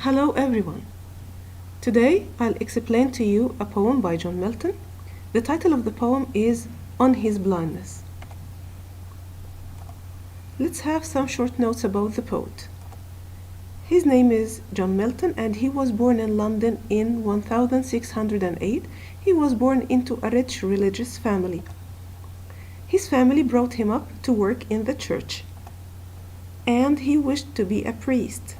Hello everyone. Today I'll explain to you a poem by John Milton. The title of the poem is On His Blindness. Let's have some short notes about the poet. His name is John Milton and he was born in London in 1608. He was born into a rich religious family. His family brought him up to work in the church and he wished to be a priest.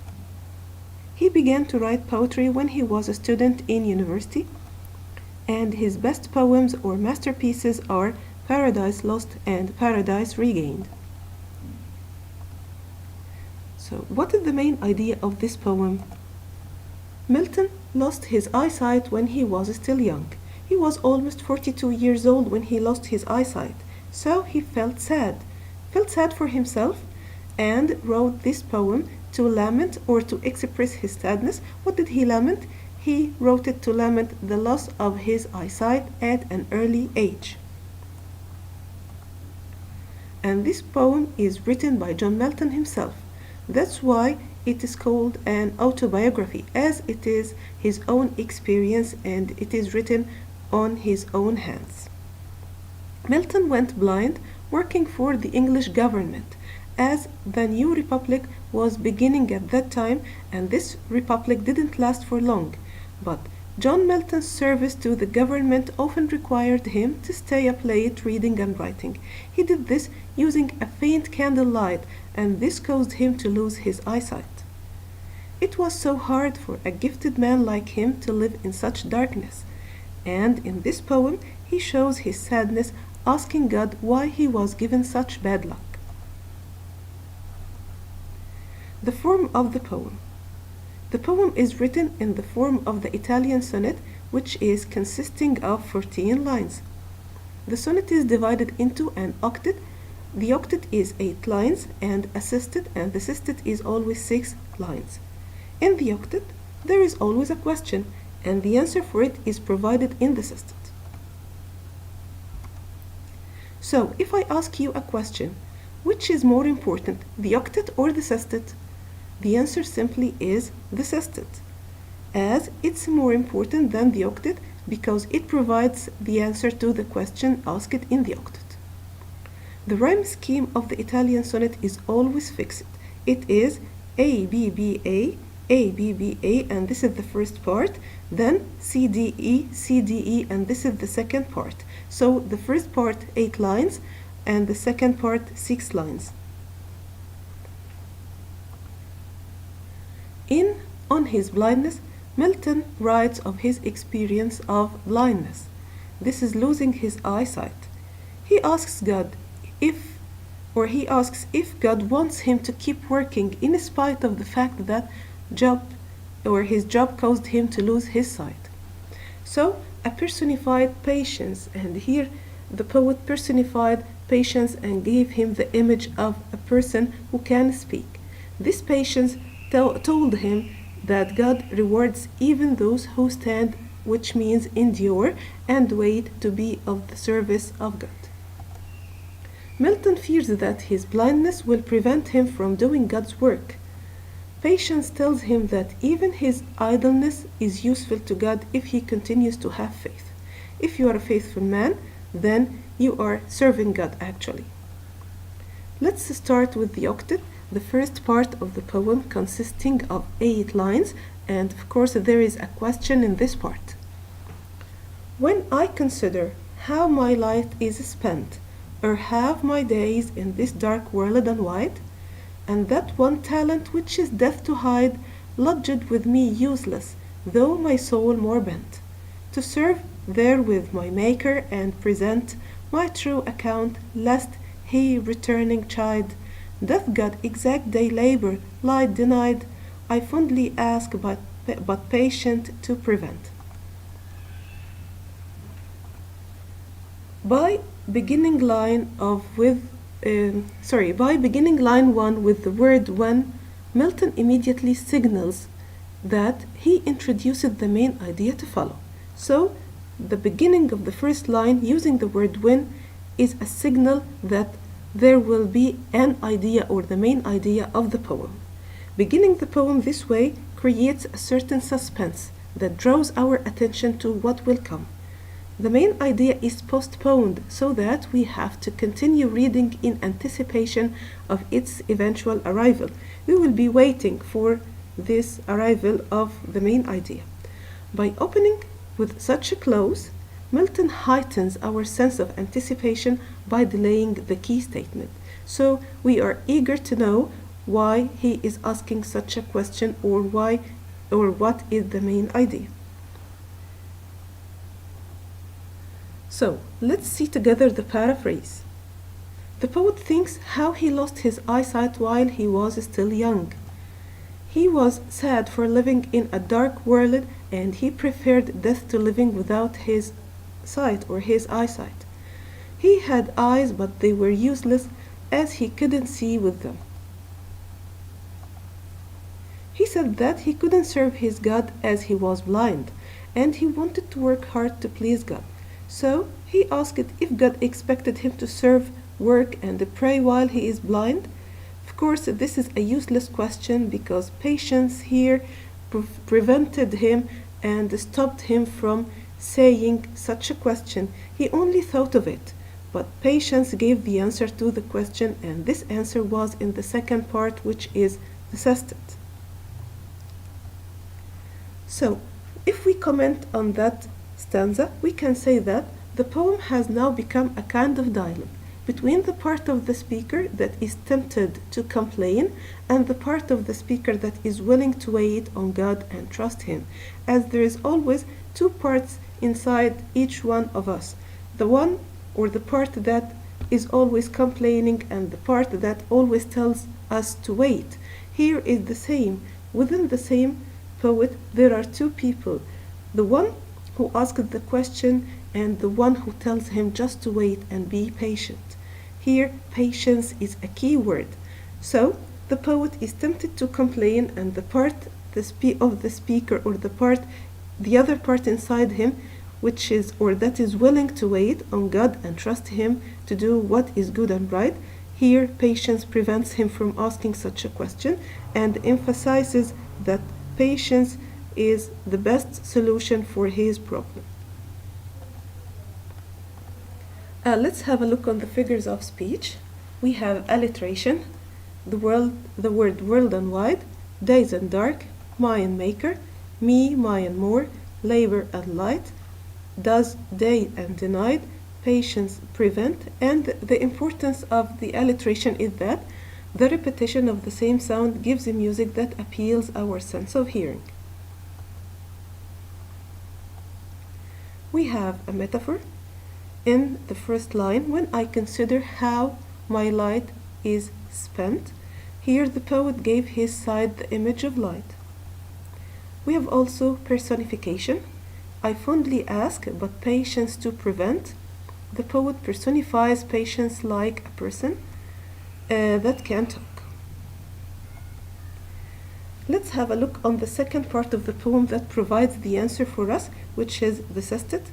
He began to write poetry when he was a student in university, and his best poems or masterpieces are Paradise Lost and Paradise Regained. So, what is the main idea of this poem? Milton lost his eyesight when he was still young. He was almost 42 years old when he lost his eyesight, so he felt sad for himself, and wrote this poem to lament or to express his sadness. What did he lament? He wrote it to lament the loss of his eyesight at an early age. And this poem is written by John Milton himself. That's why it is called an autobiography, as it is his own experience and it is written on his own hands. Milton went blind working for the English government, as the new republic was beginning at that time, and this republic didn't last for long. But John Milton's service to the government often required him to stay up late reading and writing. He did this using a faint candlelight, and this caused him to lose his eyesight. It was so hard for a gifted man like him to live in such darkness, and in this poem he shows his sadness, asking God why he was given such bad luck. The form of the poem. The poem is written in the form of the Italian sonnet, which is consisting of 14 lines. The sonnet is divided into an octet. The octet is 8 lines and a sestet, and the sestet is always 6 lines. In the octet, there is always a question, and the answer for it is provided in the sestet. So, if I ask you a question, which is more important, the octet or the sestet? The answer simply is the sestet, as it's more important than the octet because it provides the answer to the question asked in the octet. The rhyme scheme of the Italian sonnet is always fixed. It is A, B, B, A, B, B, A, and this is the first part, then C, D, E, C, D, E, and this is the second part. So the first part 8 lines and the second part 6 lines. On His Blindness, Milton writes of his experience of blindness. This is losing his eyesight. He asks if God wants him to keep working in spite of the fact that his job caused him to lose his sight. So, a personified patience, and here the poet personified patience and gave him the image of a person who can speak. This patience told him that God rewards even those who stand, which means endure and wait to be of the service of God. Milton fears that his blindness will prevent him from doing God's work. Patience tells him that even his idleness is useful to God if he continues to have faith. If you are a faithful man, then you are serving God actually. Let's start with the octet, the first part of the poem consisting of 8 lines, and of course there is a question in this part. When I consider how my life is spent, or have my days in this dark world unwide, and that one talent which is death to hide, lodged with me useless, though my soul more bent, to serve there with my Maker and present my true account, lest he returning chide, doth God exact day labor lie denied, I fondly ask but patient to prevent. By beginning line 1 with the word when, Milton immediately signals that he introduced the main idea to follow. So, the beginning of the first line using the word when is a signal that there will be an idea or the main idea of the poem. Beginning the poem this way creates a certain suspense that draws our attention to what will come. The main idea is postponed so that we have to continue reading in anticipation of its eventual arrival. We will be waiting for this arrival of the main idea. By opening with such a close, Milton heightens our sense of anticipation by delaying the key statement. So we are eager to know why he is asking such a question, or what is the main idea. So let's see together the paraphrase. The poet thinks how he lost his eyesight while he was still young. He was sad for living in a dark world, and he preferred death to living without his sight or his eyesight. He had eyes, but they were useless as he couldn't see with them. He said that he couldn't serve his God as he was blind, and he wanted to work hard to please God. So he asked if God expected him to serve, work, and pray while he is blind. Of course, this is a useless question because patience here prevented him and stopped him from saying such a question. He only thought of it, but patience gave the answer to the question, and this answer was in the second part, which is the sestet. So, if we comment on that stanza, we can say that the poem has now become a kind of dialogue between the part of the speaker that is tempted to complain and the part of the speaker that is willing to wait on God and trust Him, as there is always two parts inside each one of us, the one or the part that is always complaining and the part that always tells us to wait. Here is the same. Within the same poet, there are two people, the one who asked the question and the one who tells him just to wait and be patient. Here, patience is a key word. So, the poet is tempted to complain, and the part of the speaker, or the other part inside him, which is or that is willing to wait on God and trust Him to do what is good and right. Here, patience prevents him from asking such a question and emphasizes that patience is the best solution for his problem. Let's have a look on the figures of speech. We have alliteration, the word world and wide, days and dark, my and maker, me, my and more, labor and light, does, day and denied, patience, prevent, and the importance of the alliteration is that the repetition of the same sound gives a music that appeals our sense of hearing. We have a metaphor in the first line, when I consider how my light is spent. Here the poet gave his side the image of light. We have also personification. I fondly ask, but patience to prevent. The poet personifies patience like a person that can talk. Let's have a look on the second part of the poem that provides the answer for us, which is the sestet.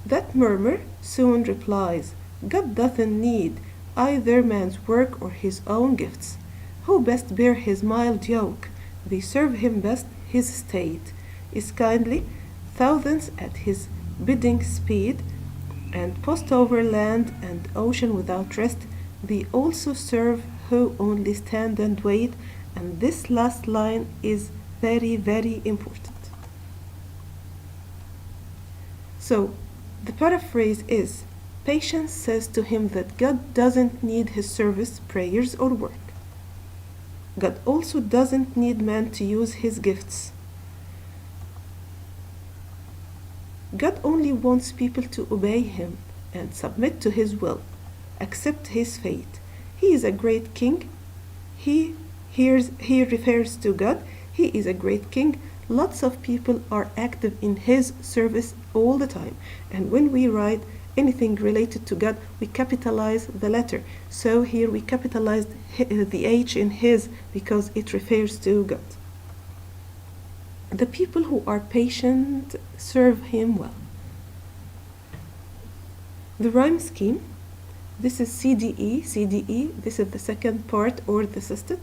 That murmur soon replies, God doesn't need either man's work or his own gifts. Who best bear his mild yoke? They serve him best. His state is kindly, thousands at his bidding speed, and post over land and ocean without rest. They also serve who only stand and wait, and this last line is very, very important. So, the paraphrase is, Patience says to him that God doesn't need his service, prayers, or work. God also doesn't need man to use his gifts. God only wants people to obey him and submit to his will, accept his fate. He is a great king. He refers to God. He is a great king. Lots of people are active in his service all the time. And when we write anything related to God, we capitalize the letter. So here we capitalized the H in his because it refers to God. The people who are patient serve him well. The rhyme scheme, this is CDE, this is the second part or the sestet.